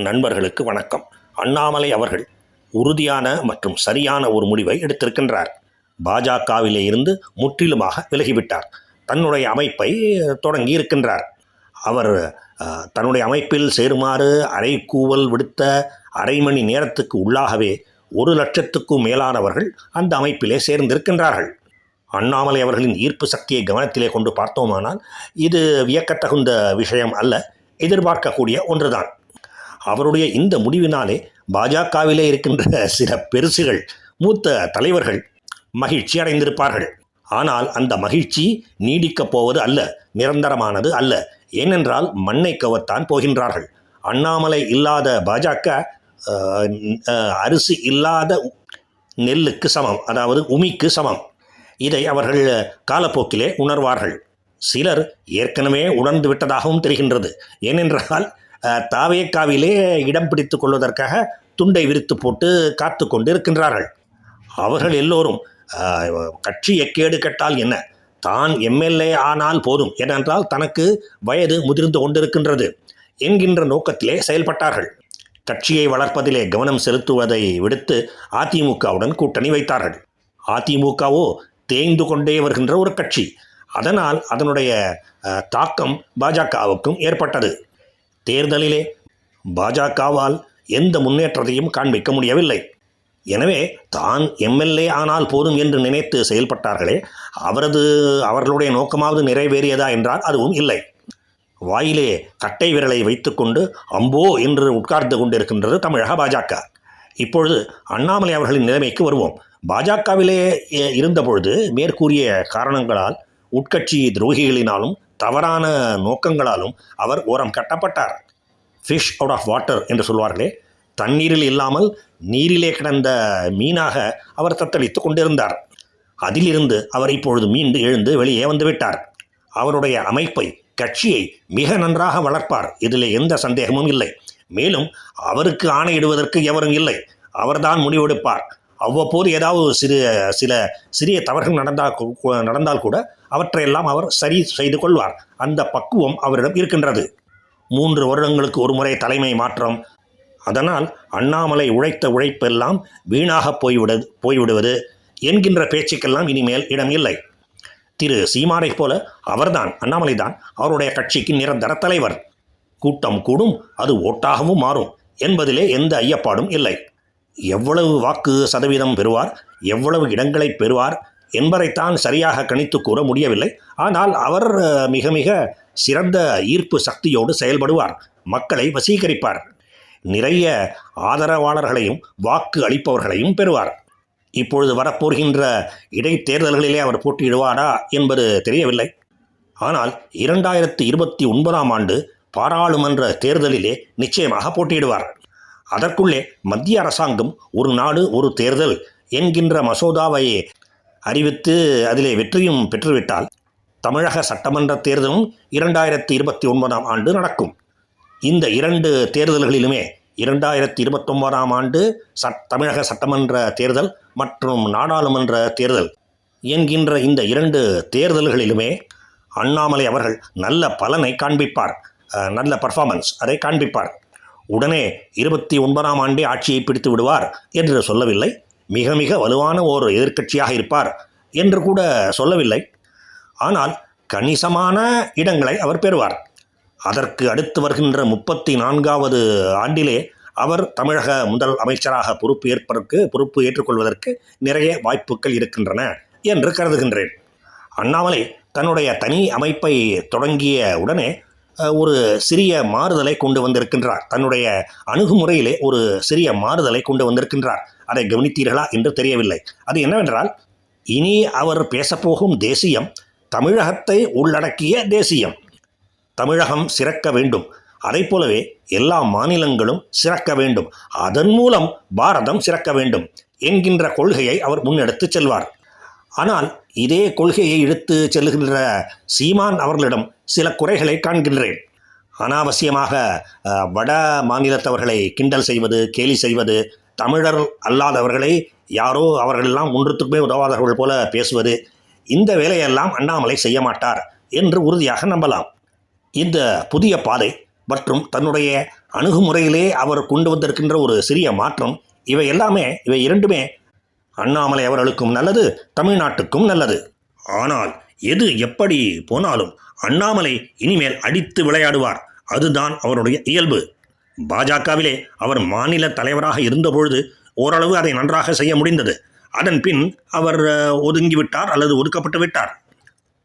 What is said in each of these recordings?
நண்பர்களுக்கு வணக்கம். அண்ணாமலை அவர்கள் உறுதியான மற்றும் சரியான ஒரு முடிவை எடுத்திருக்கின்றார். பாஜகவிலே இருந்து முற்றிலுமாக விலகிவிட்டார். தன்னுடைய அமைப்பை தொடங்கி இருக்கின்றார். அவர் தன்னுடைய அமைப்பில் சேருமாறு அறைகூவல் விடுத்த அரை மணி நேரத்துக்கு உள்ளாகவே 1,00,000க்கும் மேலானவர்கள் அந்த அமைப்பிலே சேர்ந்திருக்கின்றார்கள். அண்ணாமலை அவர்களின் ஈர்ப்பு சக்தியை கவனத்திலே கொண்டு பார்த்தோமானால் இது வியக்கத்தகுந்த விஷயம் அல்ல, எதிர்பார்க்கக்கூடிய ஒன்றுதான். அவருடைய இந்த முடிவினாலே பாஜகவிலே இருக்கின்ற சில பெருசுகள், மூத்த தலைவர்கள் மகிழ்ச்சி அடைந்திருப்பார்கள். ஆனால் அந்த மகிழ்ச்சி நீடிக்கப் போவது அல்ல, நிரந்தரமானது அல்ல. ஏனென்றால் மண்ணை கவத்தான் போகின்றார்கள். அண்ணாமலை இல்லாத பாஜக அரிசி இல்லாத நெல்லுக்கு சமம், அதாவது உமிக்கு சமம். இதை அவர்கள் காலப்போக்கிலே உணர்வார்கள். சிலர் ஏற்கனவே உணர்ந்து விட்டதாகவும் தெரிகின்றது. ஏனென்றால் தாவேக்காவிலே இடம் பிடித்து கொள்வதற்காக துண்டை விரித்து போட்டு காத்து கொண்டு இருக்கின்றார்கள். அவர்கள் எல்லோரும் கட்சி எக்கேடு கெட்டால் என்ன, தான் எம்எல்ஏ ஆனால் போதும், ஏனென்றால் தனக்கு வயது முதிர்ந்து கொண்டிருக்கின்றது என்கின்ற நோக்கத்திலே செயல்பட்டார்கள். கட்சியை வளர்ப்பதிலே கவனம் செலுத்துவதை விடுத்து அதிமுகவுடன் கூட்டணி வைத்தார்கள். அதிமுகவோ தேய்ந்து கொண்டே வருகின்ற ஒரு கட்சி. அதனால் அதனுடைய தாக்கம் பாஜகவுக்கும் ஏற்பட்டது. தேர்தலிலே பாஜகவால் எந்த முன்னேற்றத்தையும் காண்பிக்க முடியவில்லை. எனவே தான் எம்எல்ஏ ஆனால் போதும் என்று நினைத்து செயல்பட்டார்களே, அவர்களுடைய நோக்கமாவது நிறைவேறியதா என்றால் அதுவும் இல்லை. வாயிலே கட்டை விரலை வைத்துக்கொண்டு அம்போ என்று உட்கார்ந்து கொண்டிருக்கின்றது தமிழக பாஜக. இப்பொழுது அண்ணாமலை அவர்களின் நிலைமைக்கு வருவோம். பாஜகவிலே இருந்தபொழுது மேற்கூறிய காரணங்களால், உட்கட்சி துரோகிகளினாலும் தவறான நோக்கங்களாலும் அவர் ஓரம் கட்டப்பட்டார். ஃபிஷ் அவுட் ஆஃப் வாட்டர் என்று சொல்வார்களே, தண்ணீரில் இல்லாமல் நீரிலே கிடந்த மீனாக அவர் தத்தளித்து கொண்டிருந்தார். அதிலிருந்து அவர் இப்பொழுது மீண்டு எழுந்து வெளியே வந்துவிட்டார். அவருடைய அமைப்பை, கட்சியை மிக நன்றாக வளர்ப்பார், இதில் எந்த சந்தேகமும் இல்லை. மேலும் அவருக்கு ஆணையிடுவதற்கு எவரும் இல்லை, அவர்தான் முடிவெடுப்பார். அவ்வப்போது ஏதாவது சில சிறிய தவறுகள் நடந்தால் கூட அவற்றையெல்லாம் அவர் சரி செய்து கொள்வார். அந்த பக்குவம் அவரிடம் இருக்கின்றது. 3 வருடங்களுக்கு ஒரு முறை தலைமை மாற்றம். அதனால் அண்ணாமலை உழைத்த உழைப்பெல்லாம் வீணாக போய்விடுவது என்கின்ற பேச்சுக்கெல்லாம் இனிமேல் இடம் இல்லை. திரு சீமானை போல அவர்தான், அண்ணாமலை தான் அவருடைய கட்சிக்கு நிரந்தர தலைவர். கூட்டம் கூடும், அது ஓட்டாகவும் மாறும் என்பதிலே எந்த ஐயப்பாடும் இல்லை. எவ்வளவு வாக்கு சதவீதம் பெறுவார், எவ்வளவு இடங்களை பெறுவார் என்பதைத்தான் சரியாக கணித்து கூற முடியவில்லை. ஆனால் அவர் மிக மிக சிறந்த ஈர்ப்பு சக்தியோடு செயல்படுவார், மக்களை வசீகரிப்பார், நிறைய ஆதரவாளர்களையும் வாக்கு அளிப்பவர்களையும் பெறுவார். இப்பொழுது வரப்போகின்ற இடைத்தேர்தல்களிலே அவர் போட்டியிடுவாரா என்பது தெரியவில்லை. ஆனால் 2029ஆம் ஆண்டு பாராளுமன்ற தேர்தலிலே நிச்சயமாக போட்டியிடுவார். அதற்குள்ளே மத்திய அரசாங்கம் ஒரு நாடு ஒரு தேர்தல் என்கின்ற மசோதாவை அறிவித்து அதிலே வெற்றியும் பெற்றுவிட்டால் தமிழக சட்டமன்ற தேர்தலும் 2029ஆம் ஆண்டு நடக்கும். இந்த 2 தேர்தல்களிலுமே 2029ஆம் ஆண்டு தமிழக சட்டமன்ற தேர்தல் மற்றும் நாடாளுமன்ற தேர்தல் என்கின்ற இந்த 2 தேர்தல்களிலுமே அண்ணாமலை அவர்கள் நல்ல பலனை காண்பிப்பார், நல்ல பர்ஃபார்மன்ஸ் அதை காண்பிப்பார். உடனே 29ஆம் ஆண்டே ஆட்சியை பிடித்து விடுவார் என்று சொல்லவில்லை. மிக மிக வலுவான ஒரு எதிர்க்கட்சியாக இருப்பார் என்று கூட சொல்லவில்லை. ஆனால் கணிசமான இடங்களை அவர் பெறுவார். அதற்கு அடுத்து வருகின்ற 34வது ஆண்டிலே அவர் தமிழக முதல் அமைச்சராக பொறுப்பு ஏற்றுக்கொள்வதற்கு நிறைய வாய்ப்புகள் இருக்கின்றன என்று கருதுகின்றேன். அண்ணாமலை தன்னுடைய தனி அமைப்பை தொடங்கிய உடனே ஒரு சிறிய மாறுதலை கொண்டு வந்திருக்கின்றார். தன்னுடைய அணுகுமுறையிலே ஒரு சிறிய மாறுதலை கொண்டு வந்திருக்கின்றார். அதை கவனித்தீர்களா என்று தெரியவில்லை. அது என்னவென்றால், இனி அவர் பேசப்போகும் தேசியம் தமிழகத்தை உள்ளடக்கிய தேசியம். தமிழகம் சிறக்க வேண்டும், அதை போலவே எல்லா மாநிலங்களும் சிறக்க வேண்டும், அதன் மூலம் பாரதம் சிறக்க வேண்டும் என்கின்ற கொள்கையை அவர் முன்னெடுத்து செல்வார். ஆனால் இதே கொள்கையை எடுத்து செல்லுகின்ற சீமான் அவர்களிடம் சில குறைகளை காண்கின்றேன். அனாவசியமாக வட மாநிலத்தவர்களை கிண்டல் செய்வது, கேலி செய்வது, தமிழர் அல்லாதவர்களை யாரோ அவர்களெல்லாம் ஒன்றுத்துக்குமே உதவாதவர்கள் போல பேசுவது, இந்த வேலையெல்லாம் அண்ணாமலை செய்ய மாட்டார் என்று உறுதியாக நம்பலாம். இந்த புதிய பாதை மற்றும் தன்னுடைய அணுகுமுறையிலே அவர் கொண்டு வந்திருக்கின்ற ஒரு சிறிய மாற்றம், இவை இரண்டுமே அண்ணாமலை அவர்களுக்கும் நல்லது, தமிழ்நாட்டுக்கும் நல்லது. ஆனால் எது எப்படி போனாலும் அண்ணாமலை இனிமேல் அடித்து விளையாடுவார். அதுதான் அவருடைய இயல்பு. பாஜகவிலே அவர் மாநில தலைவராக இருந்தபொழுது ஓரளவு அதை நன்றாக செய்ய முடிந்தது. அதன் பின் அவர் ஒதுங்கிவிட்டார் அல்லது ஒதுக்கப்பட்டு விட்டார்.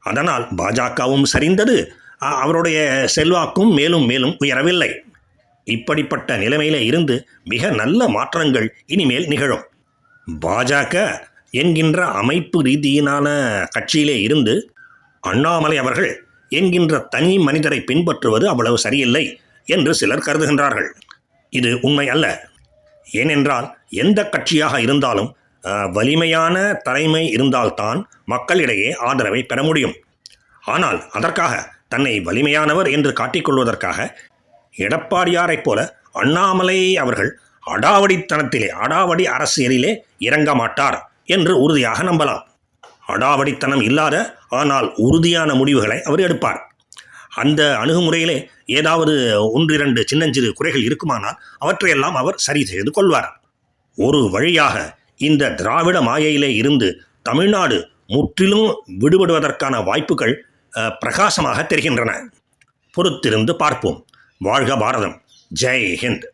அதனால் பாஜகவும் சரிந்தது, அவருடைய செல்வாக்கும் மேலும் மேலும் உயரவில்லை. இப்படிப்பட்ட நிலைமையில இருந்து மிக நல்ல மாற்றங்கள் இனிமேல் நிகழும். பாஜக என்கின்ற அமைப்பு ரீதியிலான கட்சியிலே இருந்து அண்ணாமலை அவர்கள் என்கின்ற தனி மனிதரை பின்பற்றுவது அவ்வளவு சரியில்லை என்று சிலர் கருதுகின்றார்கள். இது உண்மை அல்ல. ஏனென்றால் எந்த கட்சியாக இருந்தாலும் வலிமையான தலைமை இருந்தால்தான் மக்களிடையே ஆதரவை பெற முடியும். ஆனால் அதற்காக தன்னை வலிமையானவர் என்று காட்டிக்கொள்வதற்காக எடப்பாடியாரைப் போல அண்ணாமலை அவர்கள் அடாவடி அரசியலிலே இறங்க மாட்டார் என்று உறுதியாக நம்பலாம். அடாவடித்தனம் இல்லாத ஆனால் உறுதியான முடிவுகளை அவர் எடுப்பார். அந்த அணுகுமுறையிலே ஏதாவது 1-2 சின்னஞ்சிறு குறைகள் இருக்குமானால் அவற்றையெல்லாம் அவர் சரி செய்து கொள்வார். ஒரு வழியாக இந்த திராவிட மாயையிலே இருந்து தமிழ்நாடு முற்றிலும் விடுபடுவதற்கான வாய்ப்புகள் பிரகாசமாக தெரிகின்றன. பொறுத்திருந்து பார்ப்போம். வாழ்க பாரதம். ஜெய் ஹிந்த்.